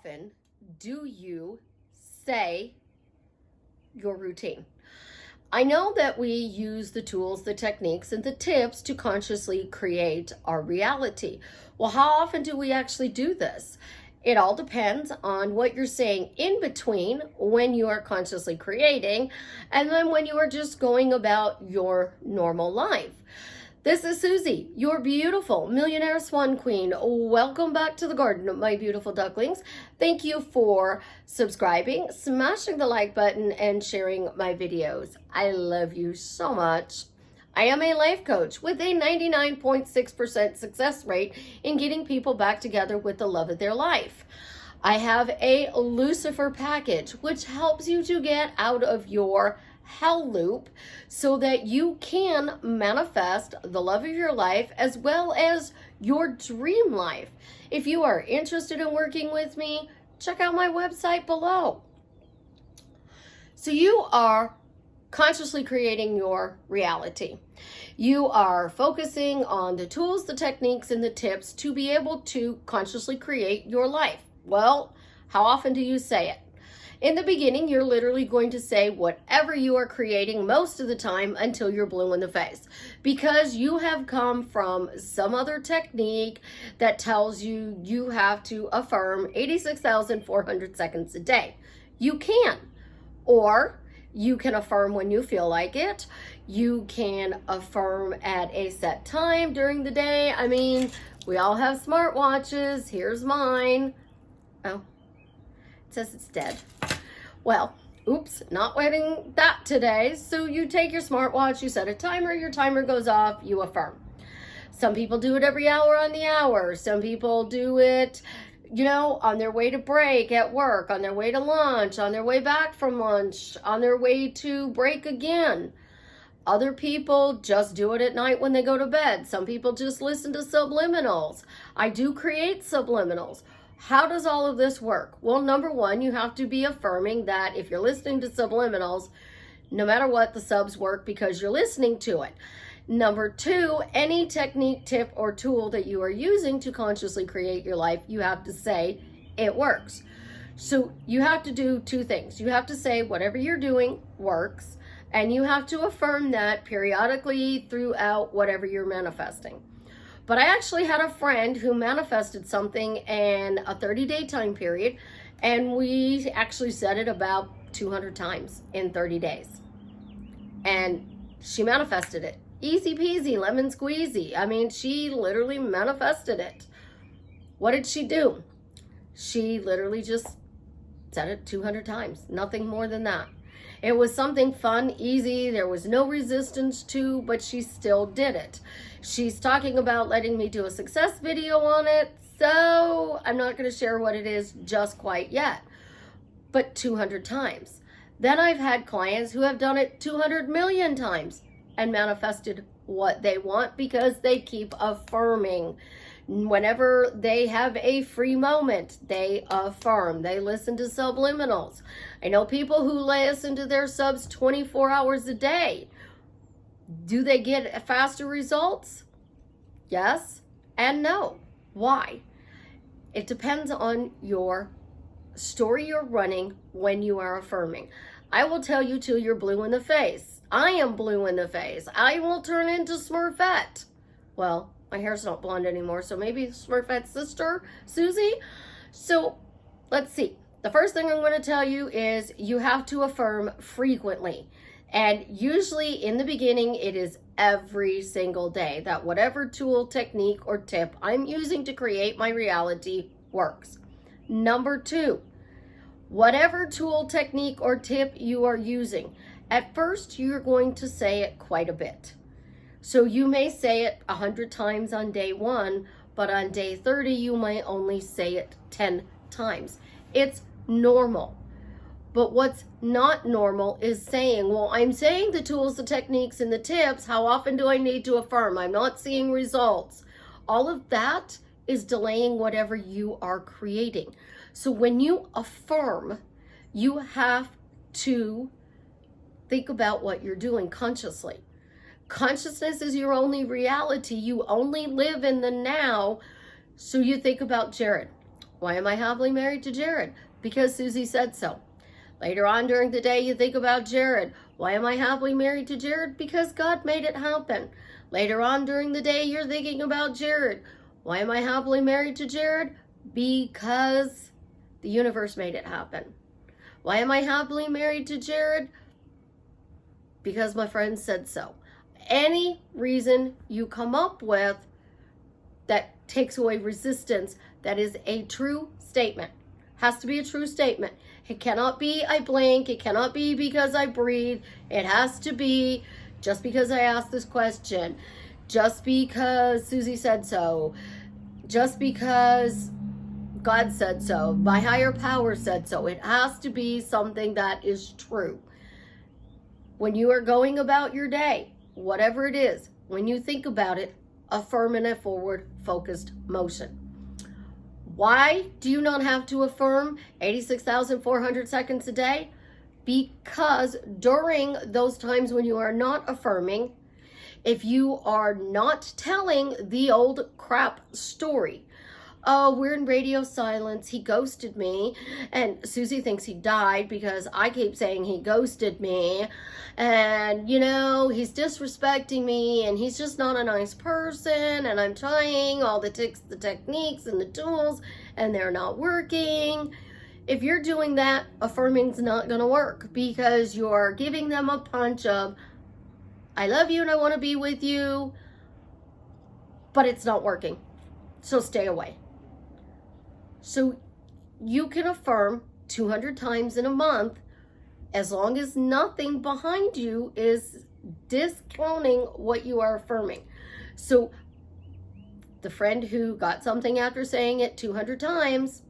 often do you say your routine? I know that we use the tools, the techniques, and the tips to consciously create our reality. Well, how often do we actually do this? It all depends on what you're saying in between when you are consciously creating and then when you are just going about your normal life. This is Susie, your beautiful millionaire swan queen. Welcome back to the garden, my beautiful ducklings. Thank you for subscribing, smashing the like button, and sharing my videos. I love you so much. I am a life coach with a 99.6% success rate in getting people back together with the love of their life. I have a Lucifer package, which helps you to get out of your hell loop so that you can manifest the love of your life as well as your dream life. If you are interested in working with me, check out my website below. So you are consciously creating your reality. You are focusing on the tools, the techniques, and the tips to be able to consciously create your life. Well, how often do you say it? In the beginning, you're literally going to say whatever you are creating most of the time until you're blue in the face, because you have come from some other technique that tells you you have to affirm 86,400 seconds a day. You can, or you can affirm when you feel like it. You can affirm at a set time during the day. I mean, we all have smartwatches. Here's mine. Oh, it says it's dead. Well, oops, not wearing that today. So you take your smartwatch, you set a timer, your timer goes off, you affirm. Some people do it every hour on the hour. Some people do it, on their way to break at work, on their way to lunch, on their way back from lunch, on their way to break again. Other people just do it at night when they go to bed. Some people just listen to subliminals. I do create subliminals. How does all of this work? Well, number one, you have to be affirming that if you're listening to subliminals, no matter what, the subs work because you're listening to it. Number two, any technique, tip, or tool that you are using to consciously create your life, you have to say it works. So you have to do two things. You have to say whatever you're doing works, and you have to affirm that periodically throughout whatever you're manifesting. But I actually had a friend who manifested something in a 30-day time period, and we actually said it about 200 times in 30 days. And she manifested it. Easy peasy, lemon squeezy. I mean, she literally manifested it. What did she do? She literally just said it 200 times, nothing more than that. It was something fun, easy, there was no resistance to, but she still did it. She's talking about letting me do a success video on it, so I'm not going to share what it is just quite yet, but 200 times. Then I've had clients who have done it 200 million times and manifested what they want because they keep affirming. Whenever they have a free moment, they affirm. They listen to subliminals. I know people who listen to their subs 24 hours a day. Do they get faster results? Yes and no. Why? It depends on your story you're running when you are affirming. I will tell you till you're blue in the face. I am blue in the face. I will turn into Smurfette. Well, my hair's not blonde anymore, so maybe Smurfette's sister, Susie. So let's see. The first thing I'm going to tell you is you have to affirm frequently. And usually in the beginning, it is every single day that whatever tool, technique, or tip I'm using to create my reality works. Number two, whatever tool, technique, or tip you are using, at first you're going to say it quite a bit. So you may say it 100 times on day one, but on day 30, you might only say it 10 times. It's normal. But what's not normal is saying, well, I'm saying the tools, the techniques, and the tips. How often do I need to affirm? I'm not seeing results. All of that is delaying whatever you are creating. So when you affirm, you have to think about what you're doing consciously. Consciousness is your only reality. You only live in the now. So you think about Jared. Why am I happily married to Jared? Because Susie said so. Later on during the day, you think about Jared. Why am I happily married to Jared? Because God made it happen. Later on during the day, you're thinking about Jared. Why am I happily married to Jared? Because the universe made it happen. Why am I happily married to Jared? Because my friend said so. Any reason you come up with that takes away resistance, that is a true statement. Has to be a true statement. It cannot be I blink. It cannot be because I breathe. It has to be just because I asked this question. Just because Susie said so. Just because God said so. My higher power said so. It has to be something that is true. When you are going about your day, whatever it is, when you think about it, affirm in a forward focused motion. Why do you not have to affirm 86,400 seconds a day? Because during those times when you are not affirming, if you are not telling the old crap story, oh, we're in radio silence, he ghosted me, and Susie thinks he died because I keep saying he ghosted me, and you know, he's disrespecting me, and he's just not a nice person, and I'm trying all the techniques and the tools, and they're not working. If you're doing that, affirming's not gonna work, because you're giving them a punch of, I love you and I want to be with you, but it's not working, so stay away. So you can affirm 200 times in a month as long as nothing behind you is discounting what you are affirming. So the friend who got something after saying it 200 times,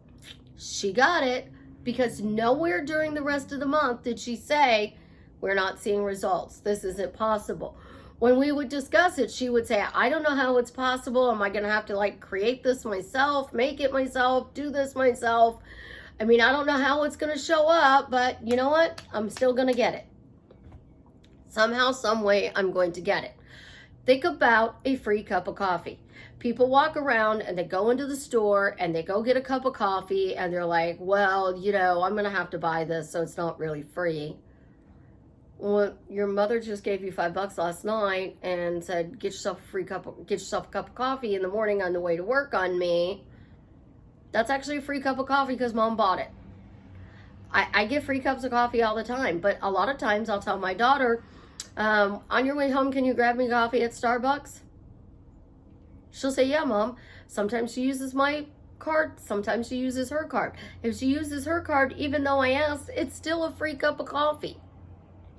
she got it because nowhere during the rest of the month did she say, we're not seeing results. This isn't possible. When we would discuss it, she would say, I don't know how it's possible. Am I going to have to like create this myself, make it myself, do this myself? I mean, I don't know how it's going to show up, but you know what? I'm still going to get it. Somehow, some way, I'm going to get it. Think about a free cup of coffee. People walk around and they go into the store and they go get a cup of coffee and they're like, well, you know, I'm going to have to buy this, so it's not really free. Well, your mother just gave you $5 last night and said, get yourself a cup of coffee in the morning on the way to work on me. That's actually a free cup of coffee because mom bought it. I get free cups of coffee all the time, but a lot of times I'll tell my daughter, on your way home, can you grab me coffee at Starbucks? She'll say, yeah, mom. Sometimes she uses my card. Sometimes she uses her card. If she uses her card, even though I asked, it's still a free cup of coffee.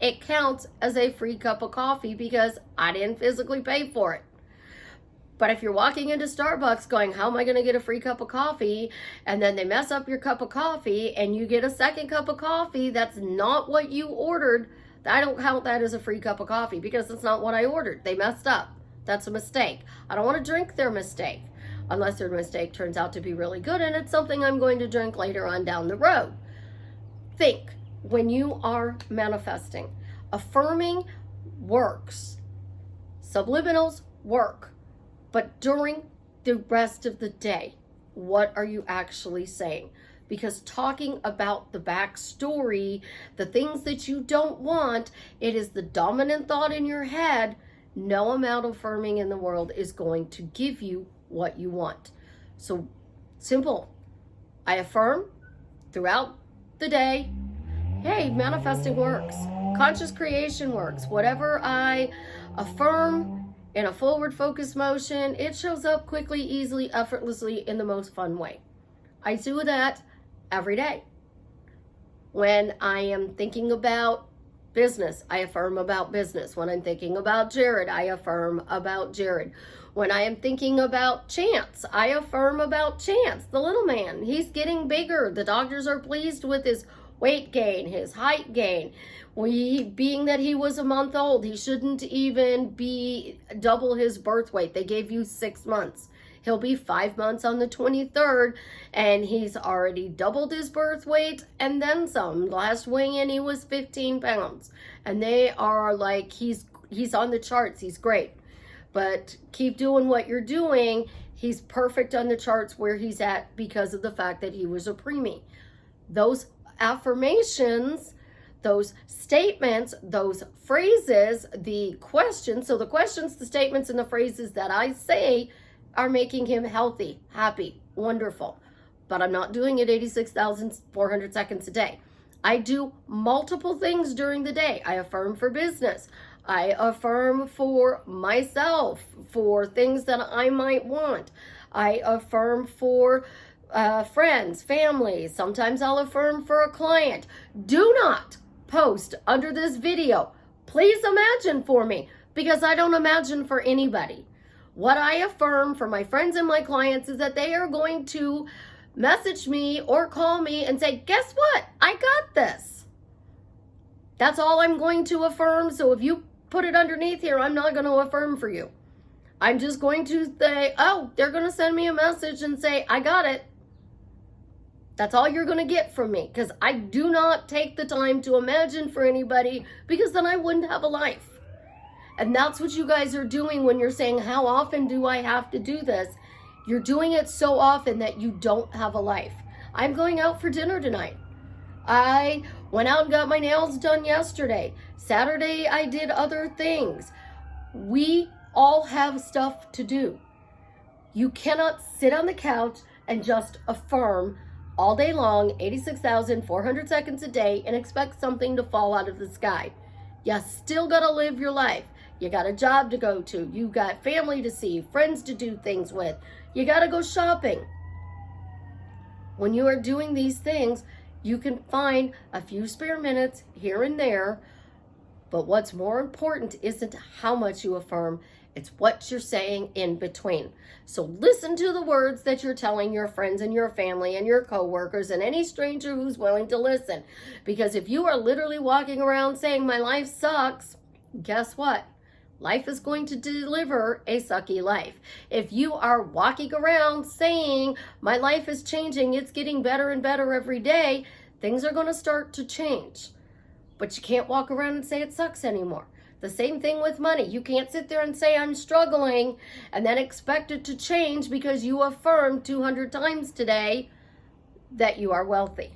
It counts as a free cup of coffee because I didn't physically pay for it. But if you're walking into Starbucks going, how am I going to get a free cup of coffee? And then they mess up your cup of coffee and you get a second cup of coffee that's not what you ordered, I don't count that as a free cup of coffee because it's not what I ordered. They messed up. That's a mistake. I don't want to drink their mistake unless their mistake turns out to be really good and it's something I'm going to drink later on down the road. Think. When you are manifesting, affirming works, subliminals work, but during the rest of the day, what are you actually saying? Because talking about the backstory, the things that you don't want, it is the dominant thought in your head. No amount of affirming in the world is going to give you what you want. So simple. I affirm throughout the day. Hey, manifesting works. Conscious creation works. Whatever I affirm in a forward focused motion, it shows up quickly, easily, effortlessly in the most fun way. I do that every day. When I am thinking about business, I affirm about business. When I'm thinking about Jared, I affirm about Jared. When I am thinking about Chance, I affirm about Chance, the little man. He's getting bigger. The doctors are pleased with his weight gain, his height gain. Being that he was a month old, he shouldn't even be double his birth weight. They gave you 6 months. He'll be 5 months on the 23rd, and he's already doubled his birth weight and then some. Last weigh-in, he was 15 pounds. And they are like, he's on the charts. He's great. But keep doing what you're doing. He's perfect on the charts where he's at because of the fact that he was a preemie. Those affirmations, those statements, those phrases, the questions, so the questions, the statements, and the phrases that I say are making him healthy, happy, wonderful. But I'm not doing it 86,400 seconds a day. I do multiple things during the day. I affirm for business. I affirm for myself, for things that I might want. I affirm for friends, family. Sometimes I'll affirm for a client. Do not post under this video. Please imagine for me, because I don't imagine for anybody. What I affirm for my friends and my clients is that they are going to message me or call me and say, guess what? I got this. That's all I'm going to affirm. So if you put it underneath here, I'm not going to affirm for you. I'm just going to say, oh, they're going to send me a message and say, I got it. That's all you're going to get from me, because I do not take the time to imagine for anybody, because then I wouldn't have a life. And that's what you guys are doing when you're saying, how often do I have to do this? You're doing it so often that you don't have a life. I'm going out for dinner tonight. I went out and got my nails done yesterday. Saturday, I did other things. We all have stuff to do. You cannot sit on the couch and just affirm all day long, 86,400 seconds a day, and expect something to fall out of the sky. You still got to live your life. You got a job to go to. You got family to see, friends to do things with. You got to go shopping. When you are doing these things, you can find a few spare minutes here and there. But what's more important isn't how much you affirm, it's what you're saying in between. So listen to the words that you're telling your friends and your family and your coworkers and any stranger who's willing to listen. Because if you are literally walking around saying, my life sucks, guess what? Life is going to deliver a sucky life. If you are walking around saying, my life is changing, it's getting better and better every day, things are going to start to change. But you can't walk around and say it sucks anymore. The same thing with money. You can't sit there and say, I'm struggling, and then expect it to change because you affirmed 200 times today that you are wealthy.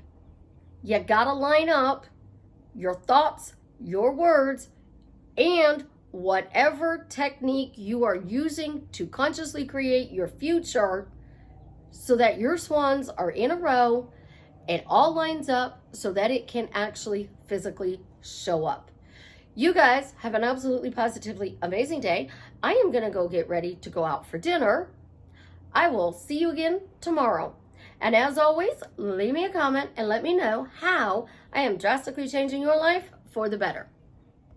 You gotta line up your thoughts, your words, and whatever technique you are using to consciously create your future so that your swans are in a row. It all lines up so that it can actually physically show up. You guys have an absolutely positively amazing day. I am going to go get ready to go out for dinner. I will see you again tomorrow. And as always, leave me a comment and let me know how I am drastically changing your life for the better.